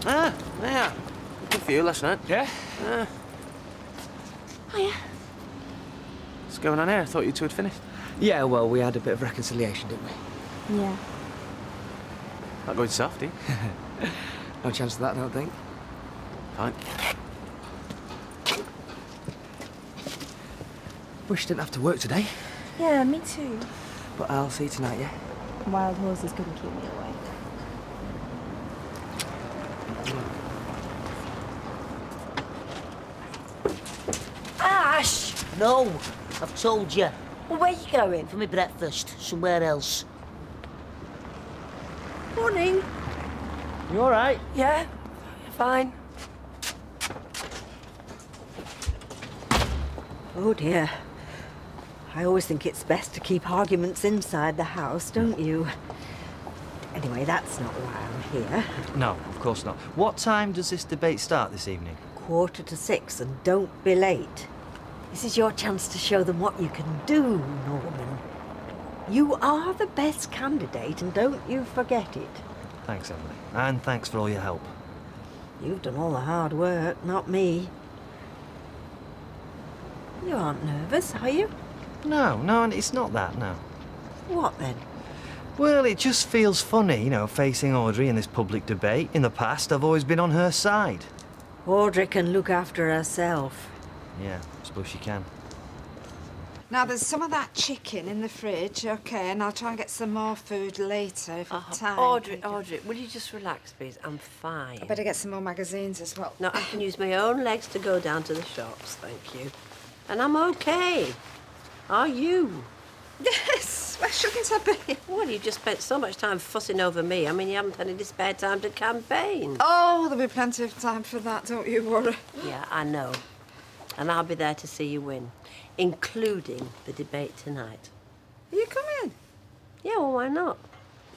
Yeah. Good for you last night. Yeah? Hiya. What's going on here? I thought you two had finished. Yeah, well, we had a bit of reconciliation, didn't we? Yeah. Not going soft, eh? No chance of that, I don't think. Fine. Wish I didn't have to work today. Yeah, me too. But I'll see you tonight, yeah? Wild horses couldn't keep me away. Ash! No, I've told you. Well, where you going? For my breakfast, somewhere else. Morning. You all right? Yeah, fine. Oh dear. I always think it's best to keep arguments inside the house, don't you? Anyway, that's not why I'm here. No, of course not. What time does this debate start this evening? 6:45, and don't be late. This is your chance to show them what you can do, Norman. You are the best candidate, and don't you forget it. Thanks, Emily. And thanks for all your help. You've done all the hard work, not me. You aren't nervous, are you? No, and it's not that, no. What then? Well, it just feels funny, you know, facing Audrey in this public debate. In the past, I've always been on her side. Audrey can look after herself. Yeah, I suppose she can. Now, there's some of that chicken in the fridge, OK, and I'll try and get some more food later if I've time. Audrey, will you just relax, please? I'm fine. I better get some more magazines as well. No, I can use my own legs to go down to the shops, thank you. And I'm OK. Are you? Yes, why shouldn't I be? Well, you just spent so much time fussing over me. I mean, you haven't had any spare time to campaign. Oh, there'll be plenty of time for that, don't you worry. Yeah, I know. And I'll be there to see you win, including the debate tonight. Are you coming? Yeah, well, why not?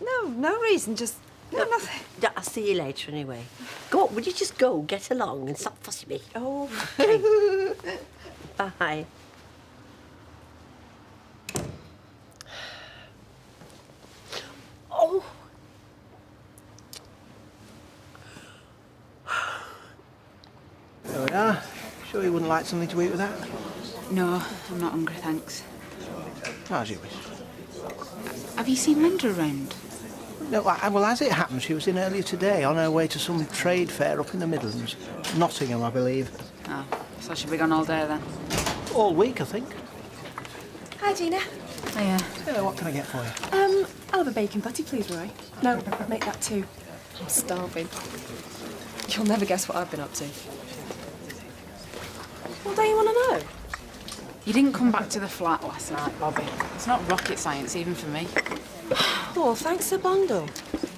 No reason, just... No, nothing. I'll see you later anyway. Go on, would you just go, get along and stop fussing me? Oh. Okay. Bye. Oh. There we are. Sure you wouldn't like something to eat with that? No, I'm not hungry, thanks. As you wish. Have you seen Linda around? No, well, as it happens, she was in earlier today on her way to some trade fair up in the Midlands. Nottingham, I believe. Oh, so she'll be gone all day then? All week, I think. Hi, Gina. Hiya. So, what can I get for you? I'll have a bacon patty, please, Roy. No, make that too. I'm starving. You'll never guess what I've been up to. What do you want to know? You didn't come back to the flat last night, Bobby. It's not rocket science, even for me. Oh, thanks a bundle.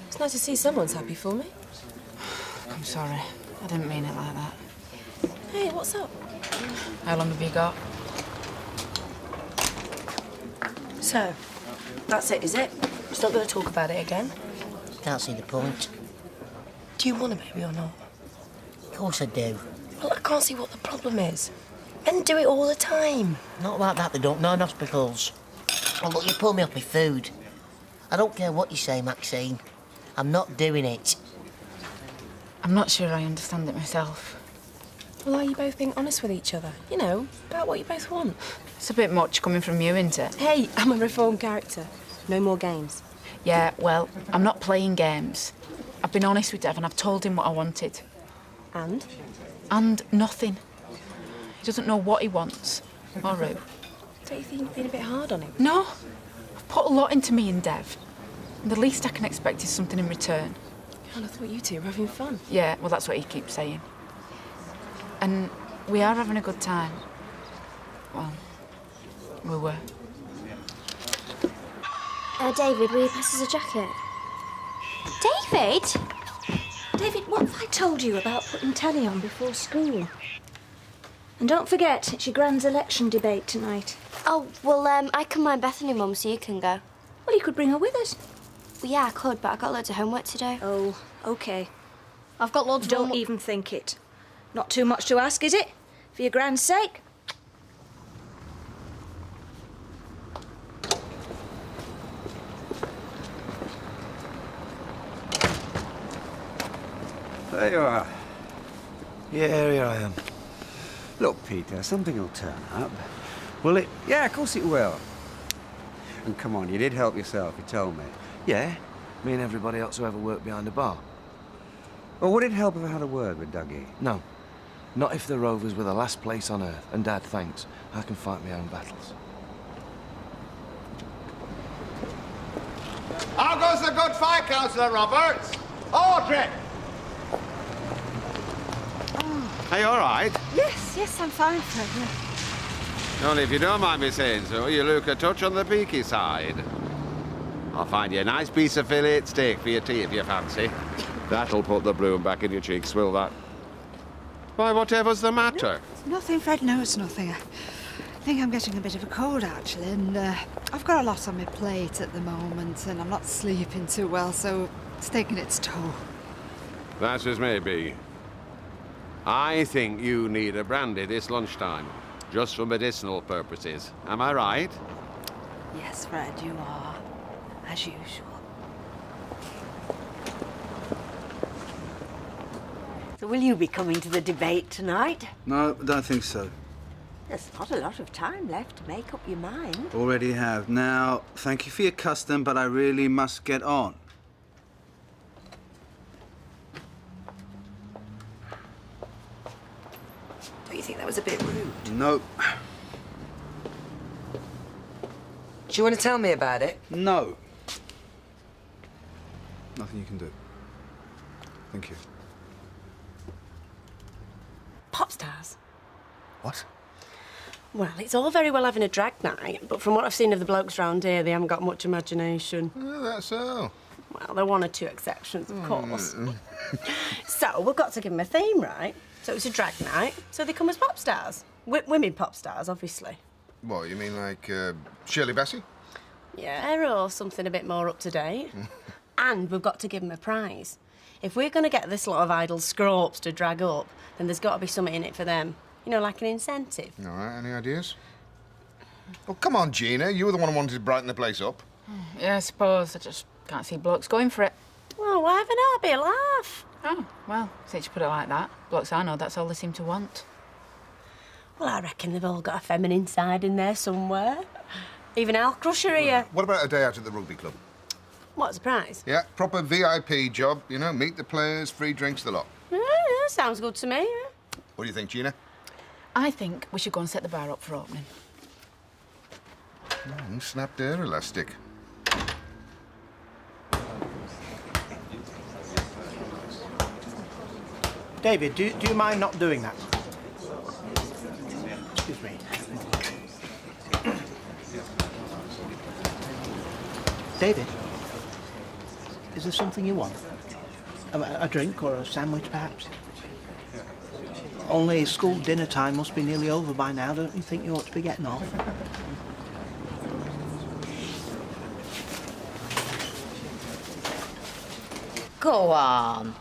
It's nice to see someone's happy for me. I'm sorry. I didn't mean it like that. Hey, what's up? How long have you got? So, that's it, is it? Just not going to talk about it again? Can't see the point. Do you want a baby or not? Of course I do. Well, I can't see what the problem is. Men do it all the time. Not like that, they don't know in hospitals. Oh, look, you pull me off my food. I don't care what you say, Maxine. I'm not doing it. I'm not sure I understand it myself. Well, are you both being honest with each other? You know, about what you both want. It's a bit much coming from you, isn't it? Hey, I'm a reformed character. No more games. Yeah, well, I'm not playing games. I've been honest with Dev and I've told him what I wanted. And? And nothing. He doesn't know what he wants. Or who. Don't you think you've been a bit hard on him? No. I've put a lot into me and Dev. And the least I can expect is something in return. God, I thought you two were having fun. Yeah, well, that's what he keeps saying. And we are having a good time. Well, we were. David, will you pass us a jacket? David? David, what have I told you about putting telly on before school? And don't forget, it's your Grand's election debate tonight. Oh, well, I can mind Bethany, Mum, so you can go. Well, you could bring her with us. Well, yeah, I could, but I've got loads of homework to do. Oh, OK. I've got loads of Don't homework. even think it. Not too much to ask, is it? For your Grand's sake? There you are. Yeah, here I am. Look, Peter, something will turn up. Will it? Yeah, of course it will. And come on, you did help yourself, you told me. Yeah. Me and everybody else who ever worked behind the bar. Well, would it help if I had a word with Dougie? No. Not if the Rovers were the last place on earth. And Dad, thanks. I can fight my own battles. How goes the good fight, Councillor Roberts? Audrey! Are you all right? Yes, I'm fine, Fred. Yeah. Only if you don't mind me saying so, you look a touch on the peaky side. I'll find you a nice piece of fillet steak for your tea if you fancy. That'll put the bloom back in your cheeks, will that? Why, whatever's the matter? It's nothing, Fred. No, it's nothing. I think I'm getting a bit of a cold, actually, and I've got a lot on my plate at the moment, and I'm not sleeping too well, so it's taking its toll. That's as may be. I think you need a brandy this lunchtime, just for medicinal purposes. Am I right? Yes, Fred, you are, as usual. So will you be coming to the debate tonight? No, I don't think so. There's not a lot of time left to make up your mind. Already have. Now, thank you for your custom, but I really must get on. Don't you think that was a bit rude? Nope. Do you want to tell me about it? No. Nothing you can do. Thank you. Pop stars? What? Well, it's all very well having a drag night, but from what I've seen of the blokes round here, they haven't got much imagination. Oh, that's so. Well, there are one or two exceptions, of course. So, we've got to give them a theme, right? So it's a drag night, so they come as pop stars. Women pop stars, obviously. What, you mean like Shirley Bassey? Yeah, or something a bit more up to date. And we've got to give them a prize. If we're going to get this lot of idle scropes to drag up, then there's got to be something in it for them. You know, like an incentive. All right, any ideas? Well, come on, Gina. You were the one who wanted to brighten the place up. Yeah, I suppose. I just can't see blokes going for it. Well, why haven't I? Be a laugh. Oh, well, since you put it like that, blokes I know, that's all they seem to want. Well, I reckon they've all got a feminine side in there somewhere. Even Al Crusher here. What about a day out at the rugby club? What's the prize? Yeah, proper VIP job, you know, meet the players, free drinks, the lot. Yeah, sounds good to me. What do you think, Gina? I think we should go and set the bar up for opening. Snapped her elastic. David, do you mind not doing that? Excuse me. David, is there something you want? A drink or a sandwich, perhaps? Only school dinner time must be nearly over by now. Don't you think you ought to be getting off? Go on.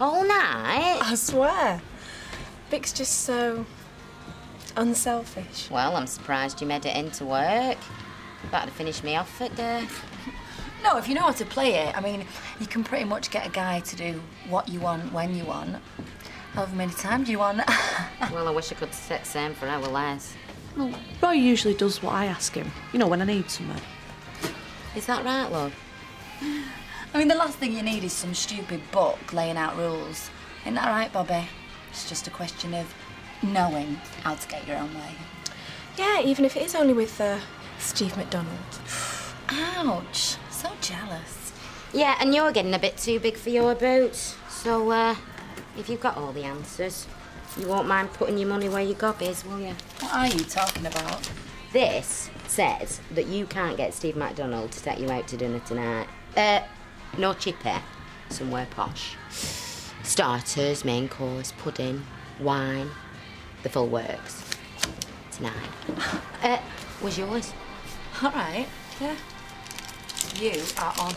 All night? I swear. Vic's just so unselfish. Well, I'm surprised you made it into work. About to finish me off at Durf. No, if you know how to play it, I mean, you can pretty much get a guy to do what you want, when you want. However many times do you want. Well, I wish I could set same for our Les. Well, Roy usually does what I ask him, you know, when I need something. Is that right, love? I mean, the last thing you need is some stupid book laying out rules. Ain't that right, Bobby? It's just a question of knowing how to get your own way. Yeah, even if it is only with Steve McDonald. Ouch. So jealous. Yeah, and you're getting a bit too big for your boots. So, if you've got all the answers, you won't mind putting your money where your gob is, will you? What are you talking about? This says that you can't get Steve McDonald to take you out to dinner tonight. No chippy. Somewhere posh. Starters, main course, pudding, wine, the full works. Tonight. Was yours? All right, yeah. You are on.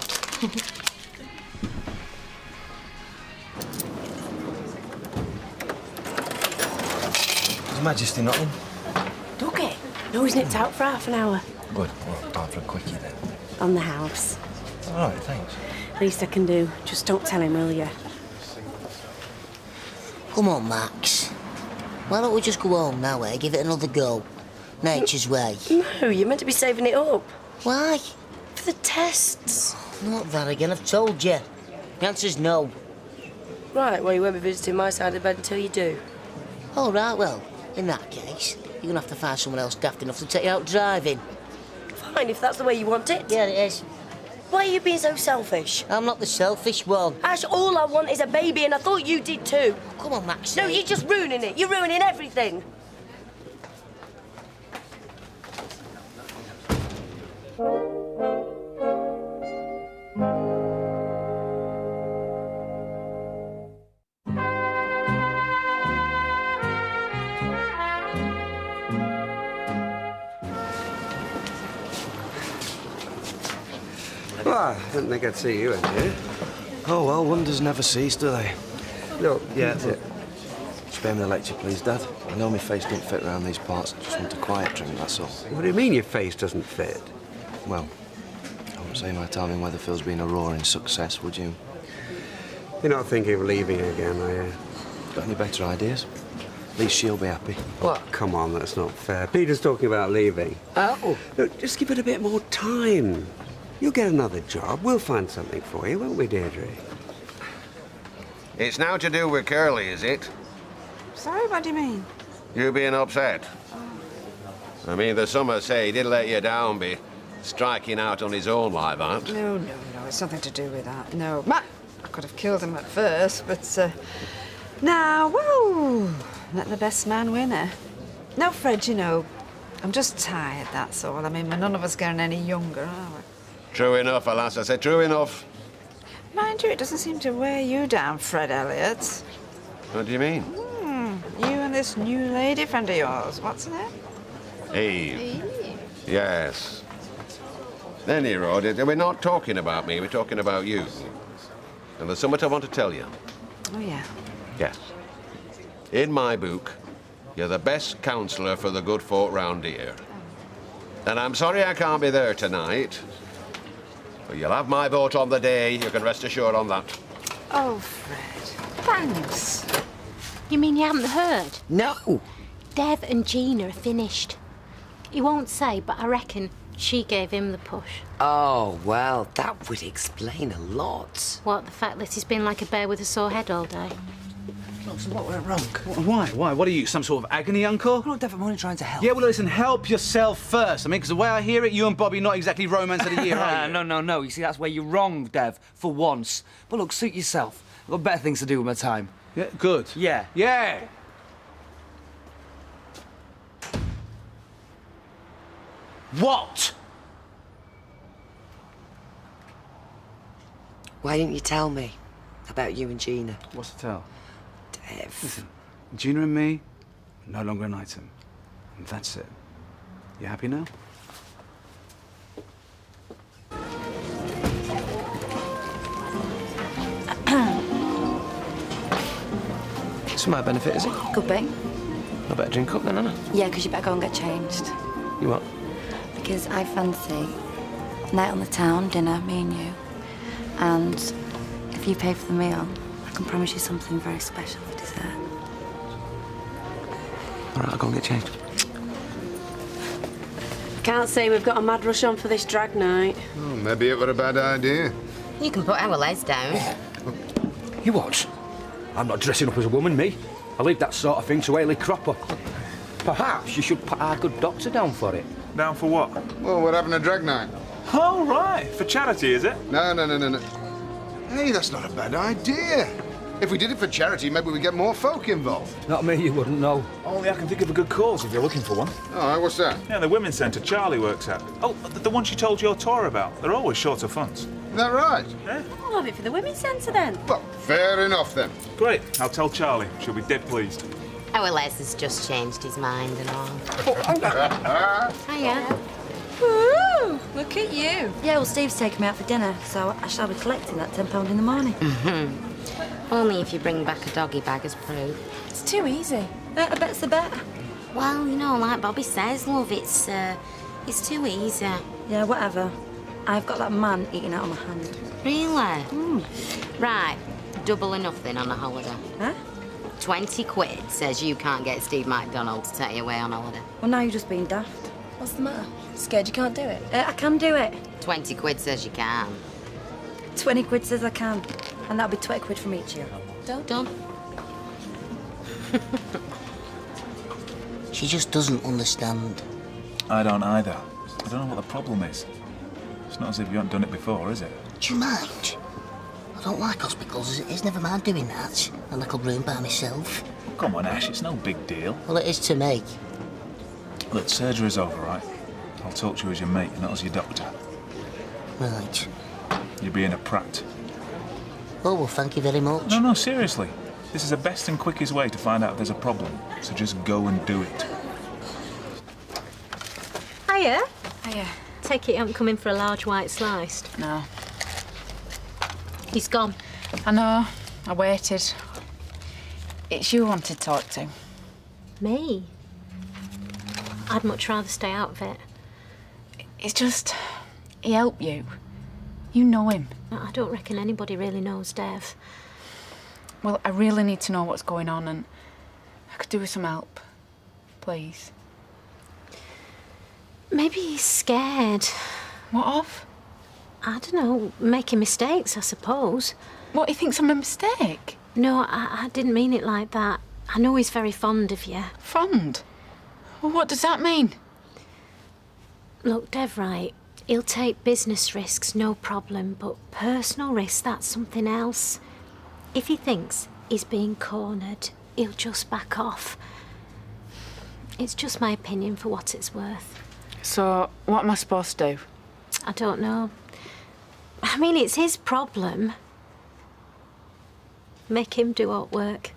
His Majesty not in? Dougie? No, he's nipped out for half an hour. Good. Well, time for a quickie then. On the house. All right, thanks. Least I can do. Just don't tell him, will you? Come on, Max. Why don't we just go home now, eh? Give it another go. Nature's way. No, you're meant to be saving it up. Why? For the tests. Not that again, I've told you. The answer's no. Right, well, you won't be visiting my side of the bed until you do. All right, well, in that case, you're going to have to find someone else daft enough to take you out driving. Fine, if that's the way you want it. Yeah, it is. Why are you being so selfish? I'm not the selfish one. Ash, all I want is a baby, and I thought you did too. Come on, Max. No, you're just ruining it. You're ruining everything. Well, I didn't think I'd see you in here. Oh, well, wonders never cease, do they? Look, Yeah, look. Spare me the lecture, please, Dad. I know my face don't fit around these parts. I just want a quiet drink, that's all. What do you mean your face doesn't fit? Well, I wouldn't say my time in Weatherfield's been a roaring success, would you? You're not thinking of leaving again, are you? Got any better ideas? At least she'll be happy. What? Come on, that's not fair. Peter's talking about leaving. Oh. Look, just give it a bit more time. You'll get another job. We'll find something for you, won't we, Deirdre? It's now to do with Curly, is it? Sorry, what do you mean? You being upset? I mean, the summer say he did let you down, be striking out on his own like that. No, it's nothing to do with that. No, I could have killed him at first, but now, well, let the best man win, eh? No, Fred, you know, I'm just tired, that's all. I mean, we're none of us getting any younger, are we? True enough, alas, I said true enough. Mind you, it doesn't seem to wear you down, Fred Elliott. What do you mean? You and this new lady friend of yours, what's her name? Eve. Yes. Anyhow, we're not talking about me, we're talking about you. And there's something I want to tell you. Oh, yeah. Yes. In my book, you're the best counsellor for the good folk round here. And I'm sorry I can't be there tonight. But you'll have my vote on the day, you can rest assured on that. Oh, Fred, thanks. You mean you haven't heard? No. Dev and Gina are finished. He won't say, but I reckon she gave him the push. Oh, well, that would explain a lot. What, the fact that he's been like a bear with a sore head all day? Look, so what went wrong? Why? What are you, some sort of agony uncle? Oh, Dev, I'm only trying to help. Yeah, well, listen, help yourself first. I mean, because the way I hear it, you and Bobby not exactly romance of the year, are you? No. You see, that's where you're wrong, Dev, for once. But look, suit yourself. I've got better things to do with my time. Yeah, good. Yeah. Yeah. What? Why didn't you tell me about you and Gina? What's to tell? Dev. Listen, Gina and me, no longer an item. And that's it. You happy now? It's for my benefit, is it? Could be. I better drink up then, Anna. Yeah, because you better go and get changed. You what? Because I fancy a night on the town, dinner, me and you. And if you pay for the meal, I can promise you something very special for dessert. All right, I'll go and get changed. Can't say we've got a mad rush on for this drag night. Oh, maybe it were a bad idea. You can put our legs down. You what? I'm not dressing up as a woman, me. I leave that sort of thing to Ailey Cropper. Perhaps you should put our good doctor down for it. Down for what? Well, we're having a drag night. Oh, right. For charity, is it? No. Hey, that's not a bad idea. If we did it for charity, maybe we'd get more folk involved. Not me, you wouldn't know. Only I can think of a good cause if you're looking for one. Oh, what's that? Yeah, the women's centre Charlie works at. Oh, the one she told your tour about. They're always short of funds. Is that right? Yeah. I'll have it for the women's centre then. Well, fair enough then. Great. I'll tell Charlie. She'll be dead pleased. Our Les has just changed his mind and all. Hiya. Woo! Look at you. Yeah, well, Steve's taking me out for dinner, so I shall be collecting that £10 in the morning. Only if you bring back a doggy bag as proof. It's too easy. A bet's the bet. Well, you know, like Bobby says, love, it's too easy. Yeah, whatever. I've got that man eating out of my hand. Really? Right. Double or nothing on a holiday. Huh? 20 quid says you can't get Steve MacDonald to take you away on holiday. Well, now you're just being daft. What's the matter? Scared you can't do it? I can do it. 20 quid says you can. 20 quid says I can. And that'll be 20 quid from each of you. Done. She just doesn't understand. I don't either. I don't know what the problem is. It's not as if you haven't done it before, is it? Do you mind? I don't like hospitals as it is. Never mind doing that. A little room by myself. Come on, Ash, it's no big deal. Well, it is to me. Look, surgery's over, right? I'll talk to you as your mate, not as your doctor. Right. You're being a prat. Oh, well, thank you very much. No, seriously. This is the best and quickest way to find out if there's a problem. So just go and do it. Hiya. Hiya. Take it you haven't come in for a large white sliced. No. He's gone. I know. I waited. It's you I wanted to talk to. Me? I'd much rather stay out of it. It's just... he helped you. You know him. I don't reckon anybody really knows Dev. Well, I really need to know what's going on and I could do with some help. Please. Maybe he's scared. What of? I don't know, making mistakes, I suppose. What, he thinks I'm a mistake? No, I didn't mean it like that. I know he's very fond of you. Fond? Well, what does that mean? Look, Dev, right, he'll take business risks, no problem, but personal risks, that's something else. If he thinks he's being cornered, he'll just back off. It's just my opinion for what it's worth. So, what am I supposed to do? I don't know. I mean, it's his problem. Make him do alt work.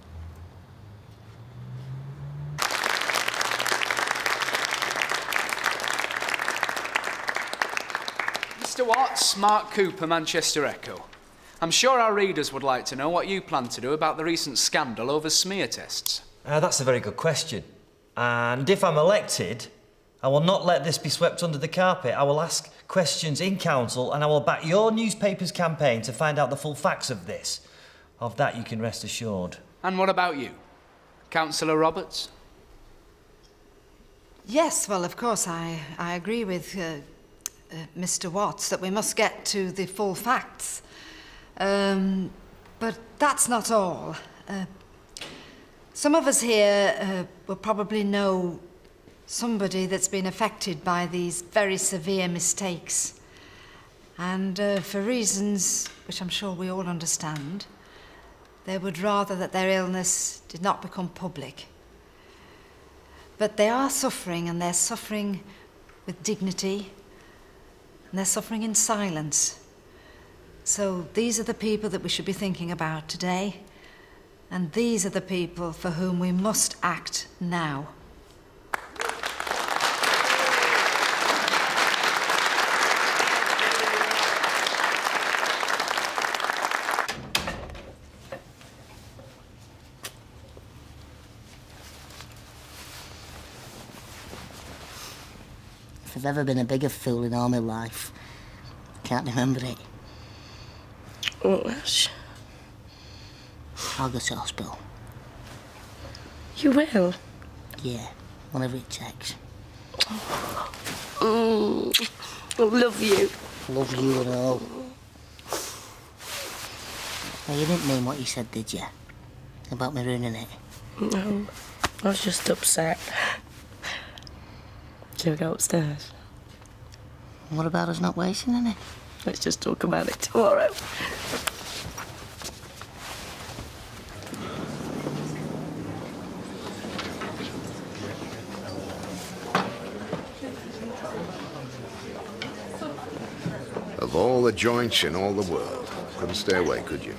Mr. Watts, Mark Cooper, Manchester Echo. I'm sure our readers would like to know what you plan to do about the recent scandal over smear tests. That's a very good question. And if I'm elected, I will not let this be swept under the carpet. I will ask questions in council and I will back your newspaper's campaign to find out the full facts of this. Of that you can rest assured. And what about you, Councillor Roberts? Yes, well, of course, I agree with Mr. Watts that we must get to the full facts. But that's not all. Some of us here will probably know somebody that's been affected by these very severe mistakes. And for reasons which I'm sure we all understand, they would rather that their illness did not become public. But they are suffering, and they're suffering with dignity, and they're suffering in silence. So these are the people that we should be thinking about today, and these are the people for whom we must act now. If I've ever been a bigger fool in all my life, I can't remember it. What was? I'll go to hospital. You will? Yeah, whatever it takes. I love you. Love you and all. Now, you didn't mean what you said, did you? About me ruining it? No, I was just upset. Shall we go upstairs? What about us not wasting any? Let's just talk about it tomorrow. Of all the joints in all the world, couldn't stay away, could you?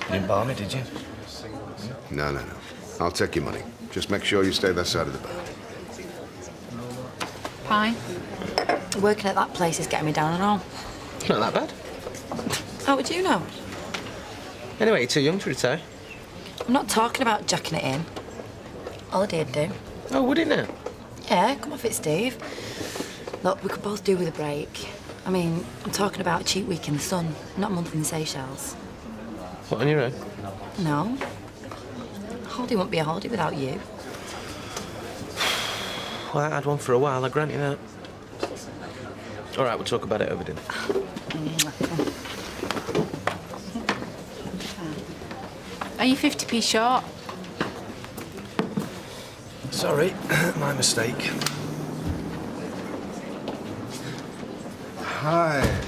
You didn't bar me, did you? No. I'll take your money. Just make sure you stay that side of the bar. Pine? Working at that place is getting me down and all. Not that bad. How would you know? Anyway, you're too young to retire. I'm not talking about jacking it in. Holiday'd do. Oh, would it now? Yeah, come off it, Steve. Look, we could both do with a break. I mean, I'm talking about a cheap week in the sun, not a month in the Seychelles. What, on your own? No. Holiday won't be a holiday without you. Well, I had one for a while, I grant you that. All right, we'll talk about it over dinner. Are you 50p short? Sorry, my mistake. Hi.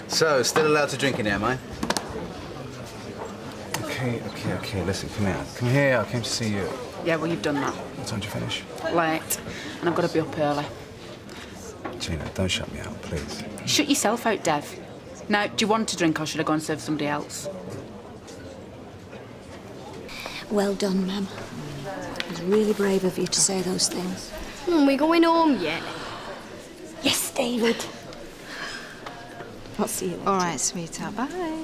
So, still allowed to drink in here, am I? Okay, listen, come here. Come here, I came to see you. Yeah, well, you've done that. What time did you finish? Late. And I've got to be up early. Gina, don't shut me out, please. Shut yourself out, Dev. Now, do you want to drink or should I go and serve somebody else? Well done, Mum. It was really brave of you to say those things. We going home yet? Yes, David. I'll see you later. All right, sweetheart. Bye.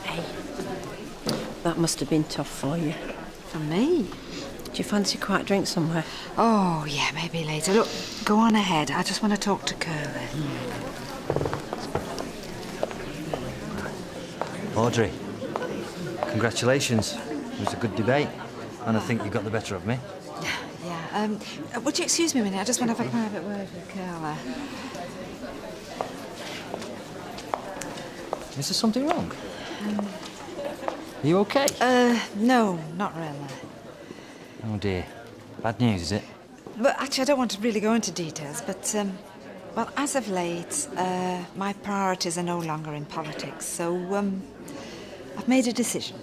Hey, that must have been tough for you. For me? Do you fancy quite a drink somewhere? Oh, yeah, maybe later. Look, go on ahead. I just want to talk to Curly. Audrey, congratulations. It was a good debate, and I think you got the better of me. Yeah, would you excuse me a minute? I just want to have a private word with Curly. Is there something wrong? Are you okay? No, not really. Oh dear. Bad news, is it? But actually, I don't want to really go into details, but, well, as of late, my priorities are no longer in politics, so, I've made a decision.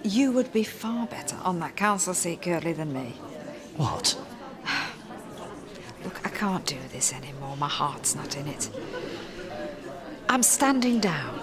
You would be far better on that council seat, Curly, than me. What? Look, I can't do this anymore. My heart's not in it. I'm standing down.